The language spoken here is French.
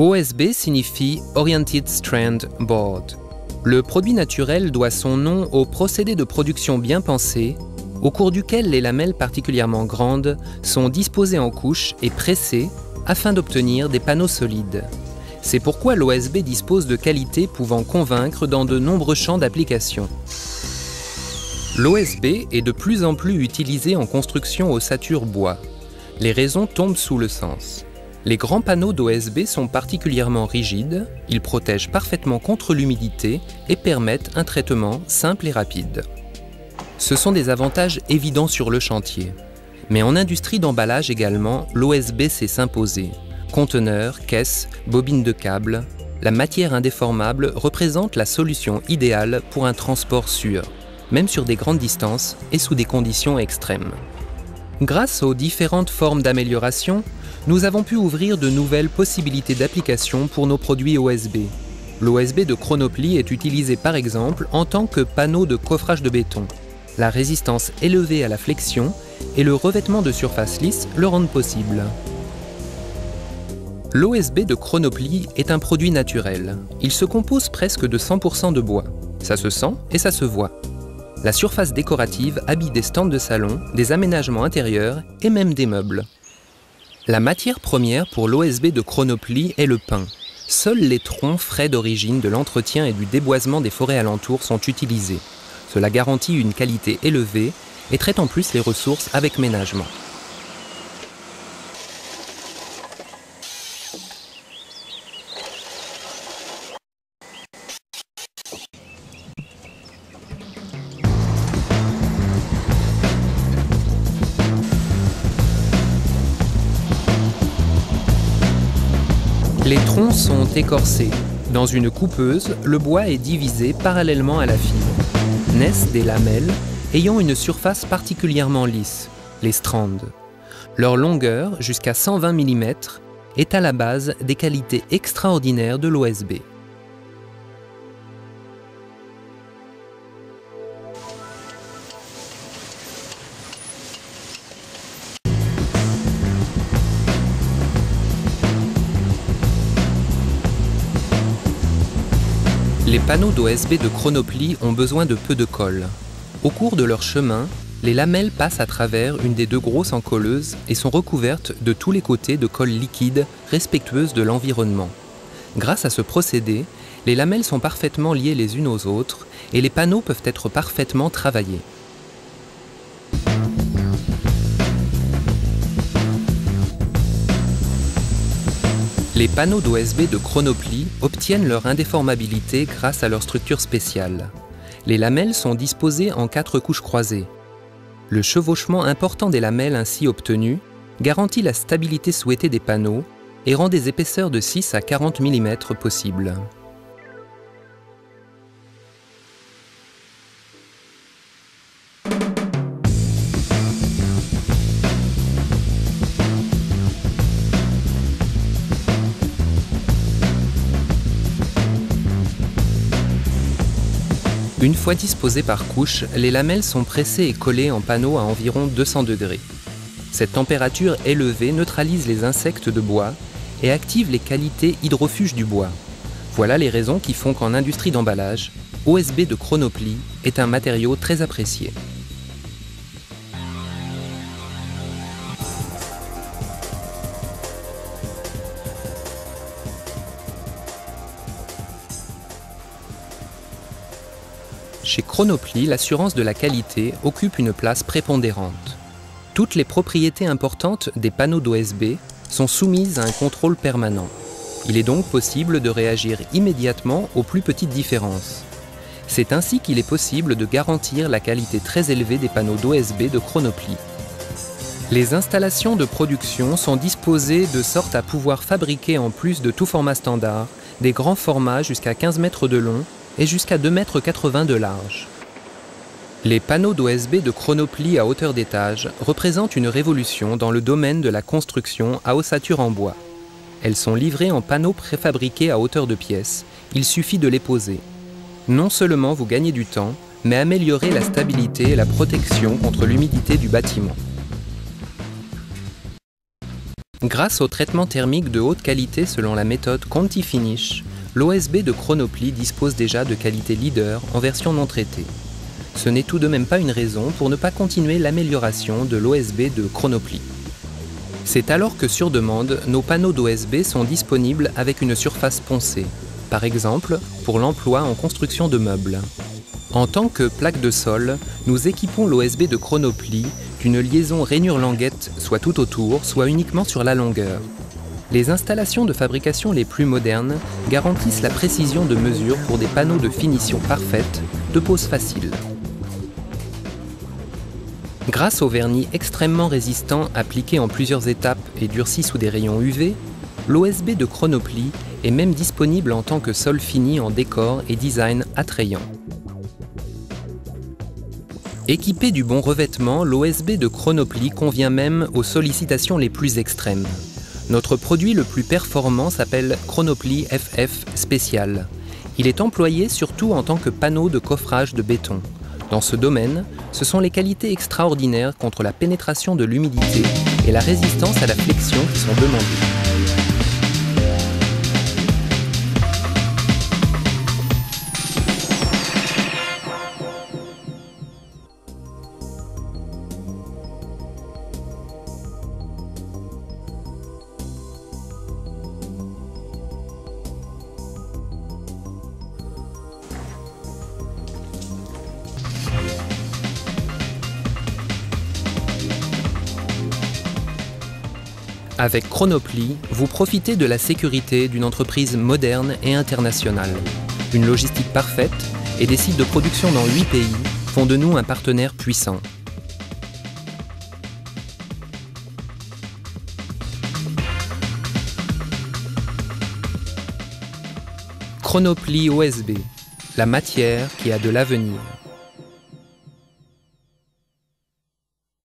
OSB signifie Oriented Strand Board. Le produit naturel doit son nom au procédé de production bien pensé, au cours duquel les lamelles particulièrement grandes sont disposées en couches et pressées afin d'obtenir des panneaux solides. C'est pourquoi l'OSB dispose de qualités pouvant convaincre dans de nombreux champs d'application. L'OSB est de plus en plus utilisé en construction ossature bois. Les raisons tombent sous le sens. Les grands panneaux d'OSB sont particulièrement rigides, ils protègent parfaitement contre l'humidité et permettent un traitement simple et rapide. Ce sont des avantages évidents sur le chantier. Mais en industrie d'emballage également, l'OSB sait s'imposer. Conteneurs, caisses, bobines de câbles, la matière indéformable représente la solution idéale pour un transport sûr, même sur des grandes distances et sous des conditions extrêmes. Grâce aux différentes formes d'amélioration, nous avons pu ouvrir de nouvelles possibilités d'application pour nos produits OSB. L'OSB de Chronoply est utilisé par exemple en tant que panneau de coffrage de béton. La résistance élevée à la flexion et le revêtement de surface lisse le rendent possible. L'OSB de Chronoply est un produit naturel. Il se compose presque de 100% de bois. Ça se sent et ça se voit. La surface décorative habille des stands de salon, des aménagements intérieurs et même des meubles. La matière première pour l'OSB de Chronoply est le pin. Seuls les troncs frais d'origine de l'entretien et du déboisement des forêts alentours sont utilisés. Cela garantit une qualité élevée et traite en plus les ressources avec ménagement. Les troncs sont écorcés. Dans une coupeuse, le bois est divisé parallèlement à la fibre. Naissent des lamelles ayant une surface particulièrement lisse, les strands. Leur longueur, jusqu'à 120 mm, est à la base des qualités extraordinaires de l'OSB. Les panneaux d'OSB de Chronoply ont besoin de peu de colle. Au cours de leur chemin, les lamelles passent à travers une des deux grosses encolleuses et sont recouvertes de tous les côtés de colle liquide respectueuse de l'environnement. Grâce à ce procédé, les lamelles sont parfaitement liées les unes aux autres et les panneaux peuvent être parfaitement travaillés. Les panneaux d'OSB de Chronoply obtiennent leur indéformabilité grâce à leur structure spéciale. Les lamelles sont disposées en 4 couches croisées. Le chevauchement important des lamelles ainsi obtenues garantit la stabilité souhaitée des panneaux et rend des épaisseurs de 6 à 40 mm possibles. Une fois disposées par couche, les lamelles sont pressées et collées en panneau à environ 200 degrés. Cette température élevée neutralise les insectes de bois et active les qualités hydrofuges du bois. Voilà les raisons qui font qu'en industrie d'emballage, OSB de Chronoply est un matériau très apprécié. Chez Chronoply, l'assurance de la qualité occupe une place prépondérante. Toutes les propriétés importantes des panneaux d'OSB sont soumises à un contrôle permanent. Il est donc possible de réagir immédiatement aux plus petites différences. C'est ainsi qu'il est possible de garantir la qualité très élevée des panneaux d'OSB de Chronoply. Les installations de production sont disposées de sorte à pouvoir fabriquer en plus de tout format standard, des grands formats jusqu'à 15 mètres de long et jusqu'à 2,80 m de large. Les panneaux d'OSB de Chronoply à hauteur d'étage représentent une révolution dans le domaine de la construction à ossature en bois. Elles sont livrées en panneaux préfabriqués à hauteur de pièce, il suffit de les poser. Non seulement vous gagnez du temps, mais améliorez la stabilité et la protection contre l'humidité du bâtiment. Grâce au traitement thermique de haute qualité selon la méthode Conti Finish, l'OSB de Chronoply dispose déjà de qualité leader en version non traitée. Ce n'est tout de même pas une raison pour ne pas continuer l'amélioration de l'OSB de Chronoply. C'est alors que sur demande, nos panneaux d'OSB sont disponibles avec une surface poncée, par exemple pour l'emploi en construction de meubles. En tant que plaque de sol, nous équipons l'OSB de Chronoply d'une liaison rainure-languette soit tout autour, soit uniquement sur la longueur. Les installations de fabrication les plus modernes garantissent la précision de mesure pour des panneaux de finition parfaite, de pose facile. Grâce au vernis extrêmement résistant appliqué en plusieurs étapes et durci sous des rayons UV, l'OSB de Chronoply est même disponible en tant que sol fini en décor et design attrayant. Équipé du bon revêtement, l'OSB de Chronoply convient même aux sollicitations les plus extrêmes. Notre produit le plus performant s'appelle Chronoply FF Special. Il est employé surtout en tant que panneau de coffrage de béton. Dans ce domaine, ce sont les qualités extraordinaires contre la pénétration de l'humidité et la résistance à la flexion qui sont demandées. Avec Chronoply, vous profitez de la sécurité d'une entreprise moderne et internationale. Une logistique parfaite et des sites de production dans 8 pays font de nous un partenaire puissant. Chronoply OSB, la matière qui a de l'avenir.